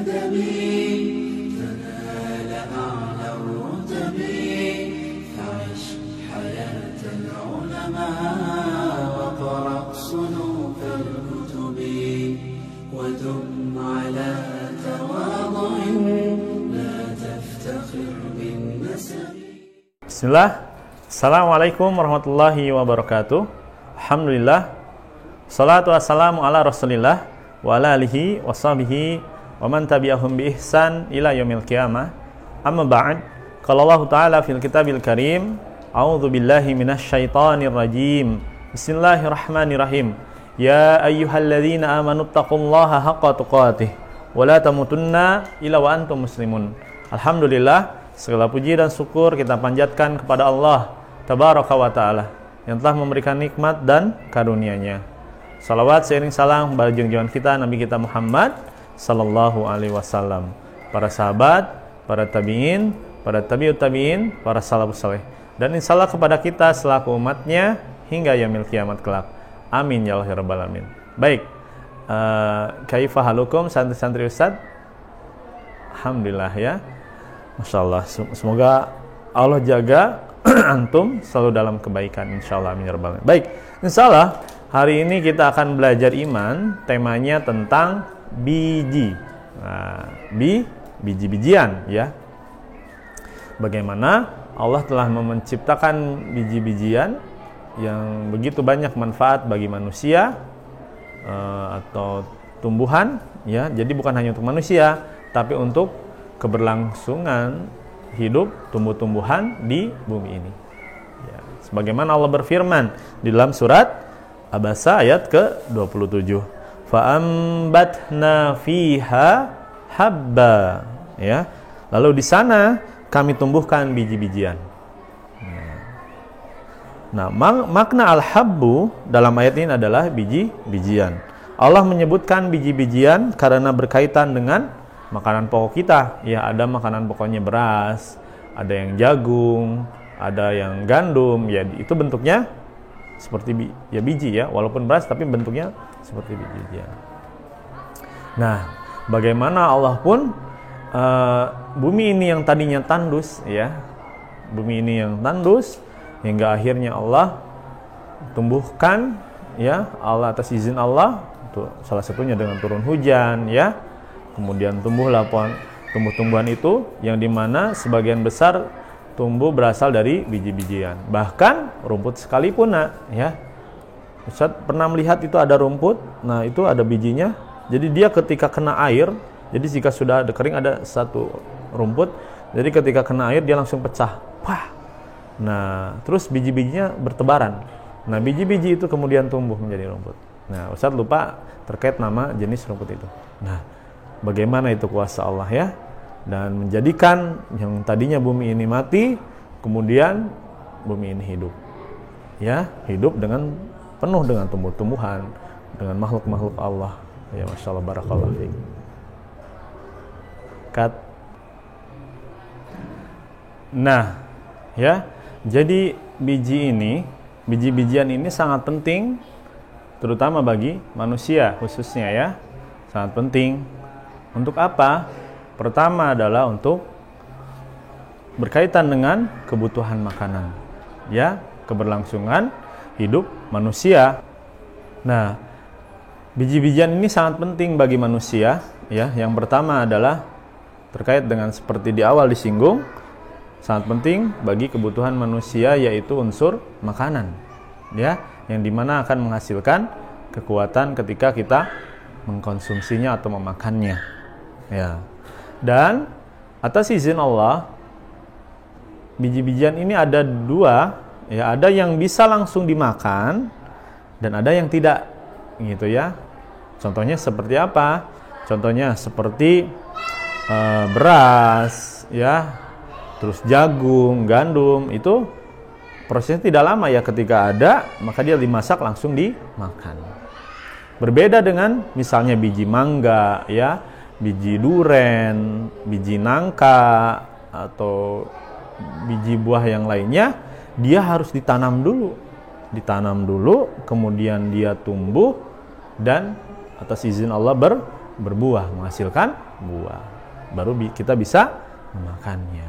الأدب تنال أعلى الرتب فعش حياة العلماء وقرأ صنوف الكتب ودم على تواضع لا تفتخر بالنسب. Bismillah. Assalamualaikum warahmatullahi wabarakatuh. Alhamdulillah. Salatu wassalamu ala Rasulillah wa ala alihi wa sahbihi wa man tabi'ahum bi ihsan ila yaumil qiyamah. Amma ba'd. Qala Allah Ta'ala fil Kitabil Karim, a'udzu billahi minasy syaithanir rajim. Bismillahirrahmanirrahim. Ya ayyuhalladzina amanu taqullaha haqqa tuqatih wa la tamutunna illa wa antum muslimun. Alhamdulillah, segala puji dan syukur kita panjatkan kepada Allah Tabaraka wa Ta'ala yang telah memberikan nikmat dan karunia-Nya. Salawat seiring salam kepada junjungan kita Nabi kita Muhammad sallallahu alaihi wasallam, para sahabat, para tabi'in, para tabi'ut tabi'in, para salafus saleh, dan insyaallah kepada kita selaku umatnya hingga yaumil kiamat kelak. Amin ya Allah rabbal alamin. Baik, kaifa halukum santri-santri Ustaz? Alhamdulillah ya. Masya Allah, semoga Allah jaga antum selalu dalam kebaikan, insya Allah. Baik, insya Allah hari ini kita akan belajar iman. Temanya tentang biji, biji-bijian ya. Bagaimana Allah telah menciptakan biji-bijian yang begitu banyak manfaat bagi manusia atau tumbuhan ya. Jadi bukan hanya untuk manusia, tapi untuk keberlangsungan hidup tumbuh-tumbuhan di bumi ini ya. Sebagaimana Allah berfirman di dalam surat Abasa ayat ke-27, fa'ambatna fiha habba ya. Lalu di sana kami tumbuhkan biji-bijian. Nah, makna al-habbu dalam ayat ini adalah biji-bijian. Allah menyebutkan biji-bijian karena berkaitan dengan makanan pokok kita, ya. Ada makanan pokoknya beras, ada yang jagung, ada yang gandum, ya. Itu bentuknya seperti biji ya, walaupun beras tapi bentuknya seperti biji ya. Nah, bagaimana Allah pun bumi ini yang tadinya tandus ya, bumi ini yang tandus hingga akhirnya Allah tumbuhkan ya, Allah atas izin Allah, itu salah satunya dengan turun hujan ya. Kemudian tumbuhlah tumbuh-tumbuhan itu yang dimana sebagian besar tumbuh berasal dari biji-bijian. Bahkan rumput sekalipun ya. Ustaz pernah melihat itu ada rumput, nah itu ada bijinya. Jadi dia ketika kena air, jadi jika sudah ada kering ada satu rumput, jadi ketika kena air dia langsung pecah. Wah. Nah, terus biji-bijinya bertebaran. Nah, biji-biji itu kemudian tumbuh menjadi rumput. Nah, Ustaz lupa terkait nama jenis rumput itu. Nah, bagaimana itu kuasa Allah ya, dan menjadikan yang tadinya bumi ini mati, kemudian bumi ini hidup ya, hidup dengan penuh dengan tumbuh-tumbuhan, dengan makhluk-makhluk Allah ya. Masya Allah, barakallahu fiik. Nah ya, jadi biji-bijian ini sangat penting, terutama bagi manusia khususnya ya, sangat penting. Untuk apa? Pertama adalah untuk berkaitan dengan kebutuhan makanan ya, keberlangsungan hidup manusia. Nah, biji-bijian ini sangat penting bagi manusia ya. Yang pertama adalah terkait dengan seperti di awal disinggung, sangat penting bagi kebutuhan manusia, yaitu unsur makanan ya, yang dimana akan menghasilkan kekuatan ketika kita mengkonsumsinya atau memakannya ya. Dan atas izin Allah, biji-bijian ini ada dua ya, ada yang bisa langsung dimakan dan ada yang tidak gitu ya. Contohnya seperti apa? Contohnya seperti beras ya, terus jagung, gandum, itu prosesnya tidak lama ya, ketika ada maka dia dimasak langsung dimakan. Berbeda dengan misalnya biji mangga ya, biji duren, biji nangka, atau biji buah yang lainnya, dia harus ditanam dulu, kemudian dia tumbuh dan atas izin Allah berbuah, menghasilkan buah. Baru kita bisa memakannya.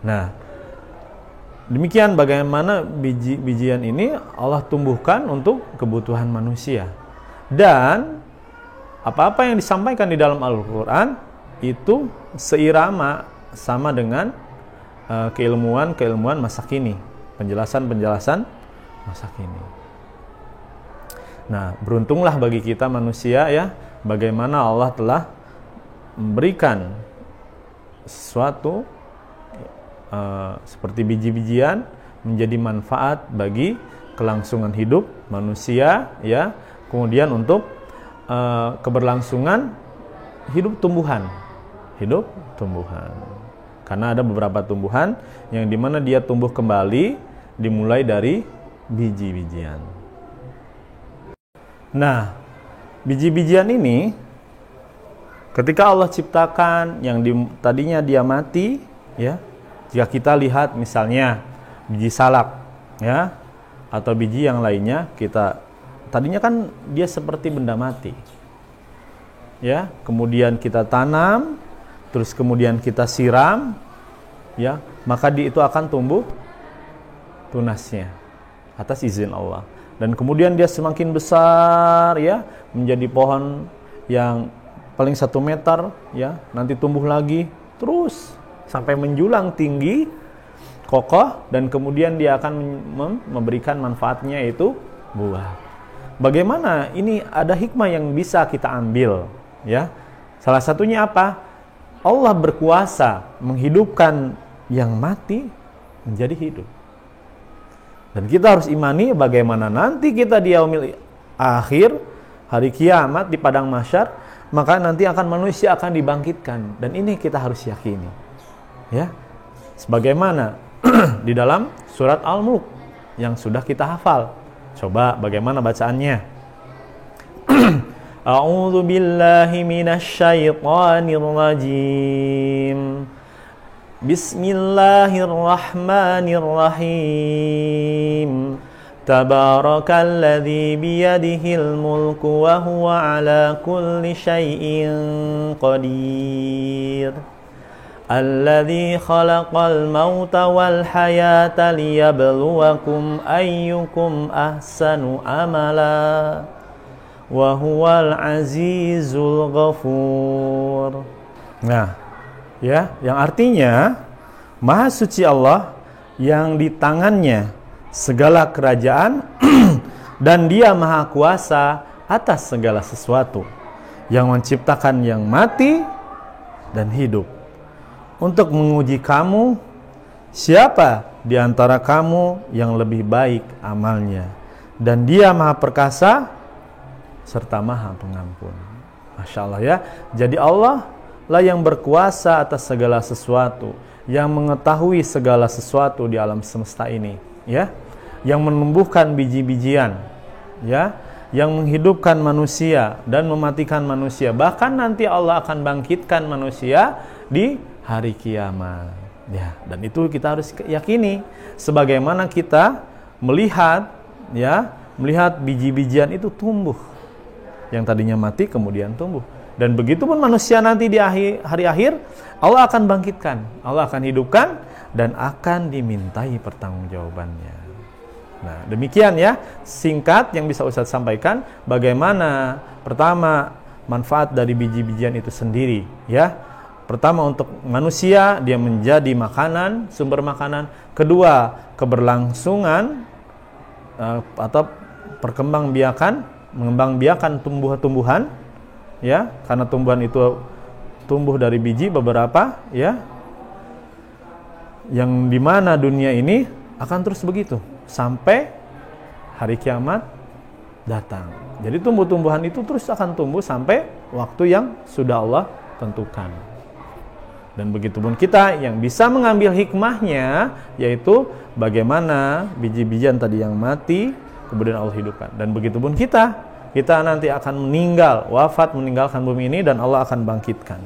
Nah, demikian bagaimana biji-bijian ini Allah tumbuhkan untuk kebutuhan manusia. Dan apa-apa yang disampaikan di dalam Al-Quran itu seirama sama dengan keilmuan masa kini, penjelasan masa kini. Nah, beruntunglah bagi kita manusia ya, bagaimana Allah telah memberikan sesuatu seperti biji-bijian menjadi manfaat bagi kelangsungan hidup manusia ya, kemudian untuk keberlangsungan hidup tumbuhan. Karena ada beberapa tumbuhan yang dimana dia tumbuh kembali dimulai dari biji-bijian. Nah, biji-bijian ini ketika Allah ciptakan yang tadinya dia mati ya, jika kita lihat misalnya biji salak ya, atau biji yang lainnya, kita tadinya kan dia seperti benda mati ya, kemudian kita tanam, terus kemudian kita siram ya, maka itu akan tumbuh tunasnya atas izin Allah. Dan kemudian dia semakin besar ya, menjadi pohon yang paling 1 meter ya, nanti tumbuh lagi terus sampai menjulang tinggi, kokoh, dan kemudian dia akan memberikan manfaatnya, yaitu buah. Bagaimana? Ini ada hikmah yang bisa kita ambil ya. Salah satunya apa? Allah berkuasa menghidupkan yang mati menjadi hidup. Dan kita harus imani bagaimana nanti kita di yaumil akhir, hari kiamat di padang mahsyar, maka nanti manusia akan dibangkitkan, dan ini kita harus yakini. Ya. Sebagaimana di dalam surat Al-Mulk yang sudah kita hafal. Coba bagaimana bacaannya? A'udzu billahi minasy syaithanir rajim. Bismillahirrahmanirrahim. Tabarakalladzi biyadihil mulku wa huwa ala kulli syai'in qadir. Alladzi khalaqal mauta wal hayata liyabluwakum ayyukum ahsanu amala wa huwal azizul ghafur. Nah, ya, yang artinya Maha Suci Allah yang di tangannya segala kerajaan dan Dia Maha Kuasa atas segala sesuatu, yang menciptakan yang mati dan hidup, untuk menguji kamu siapa di antara kamu yang lebih baik amalnya, dan Dia Maha Perkasa serta Maha Pengampun. Masya Allah ya. Jadi Allah lah yang berkuasa atas segala sesuatu, yang mengetahui segala sesuatu di alam semesta ini ya, yang menumbuhkan biji-bijian ya, yang menghidupkan manusia dan mematikan manusia. Bahkan nanti Allah akan bangkitkan manusia di hari kiamat ya. Dan itu kita harus yakini, sebagaimana kita melihat biji-bijian itu tumbuh, yang tadinya mati kemudian tumbuh. Dan begitu pun manusia nanti di hari akhir, Allah akan bangkitkan, Allah akan hidupkan, dan akan dimintai pertanggungjawabannya. Nah, demikian ya, singkat yang bisa Ustaz sampaikan, bagaimana pertama manfaat dari biji-bijian itu sendiri ya. Pertama, untuk manusia dia menjadi makanan, sumber makanan. Kedua, keberlangsungan atau mengembangbiakan tumbuh-tumbuhan ya, karena tumbuhan itu tumbuh dari biji beberapa ya, yang dimana dunia ini akan terus begitu sampai hari kiamat datang. Jadi tumbuh-tumbuhan itu terus akan tumbuh sampai waktu yang sudah Allah tentukan. Dan begitupun kita yang bisa mengambil hikmahnya, yaitu bagaimana biji-bijian tadi yang mati kemudian Allah hidupkan. Dan begitupun kita nanti akan wafat meninggalkan bumi ini, dan Allah akan bangkitkan.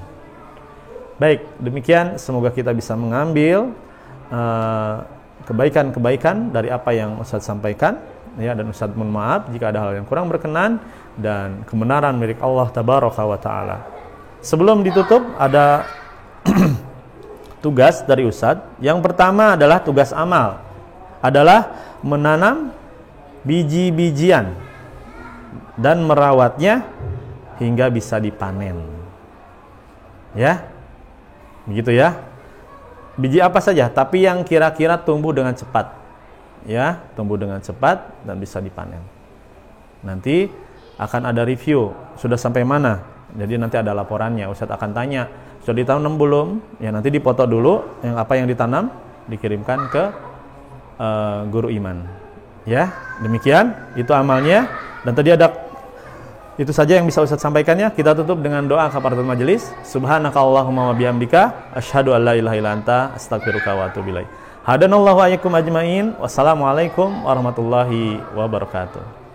Baik, demikian, semoga kita bisa mengambil kebaikan-kebaikan dari apa yang Ustaz sampaikan ya, dan Ustaz mohon maaf jika ada hal yang kurang berkenan, dan kebenaran milik Allah tabaraka wa taala. Sebelum ditutup ada tugas dari Ustadz. Yang pertama adalah tugas amal, adalah menanam biji-bijian dan merawatnya hingga bisa dipanen. Ya, begitu ya. Biji apa saja, tapi yang kira-kira tumbuh dengan cepat. Ya, tumbuh dengan cepat dan bisa dipanen. Nanti akan ada review, sudah sampai mana. Jadi nanti ada laporannya, Ustadz akan tanya, sudah ditanam belum? Ya nanti dipoto dulu, yang apa yang ditanam dikirimkan ke guru iman. Ya, demikian, itu amalnya. Dan tadi ada, itu saja yang bisa Ustadz sampaikannya. Kita tutup dengan doa kafaratul majelis. Subhanakallahumma wa bihamdika asyhadu an la ilaha illa anta astaghfiruka wa atubu ilaik. Hadanallahu wa iyyakum ajmain. Wassalamualaikum warahmatullahi wabarakatuh.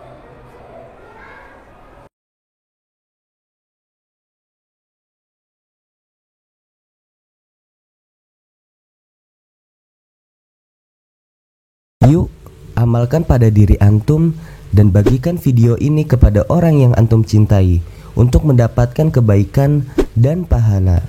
Yuk, amalkan pada diri antum dan bagikan video ini kepada orang yang antum cintai untuk mendapatkan kebaikan dan pahala.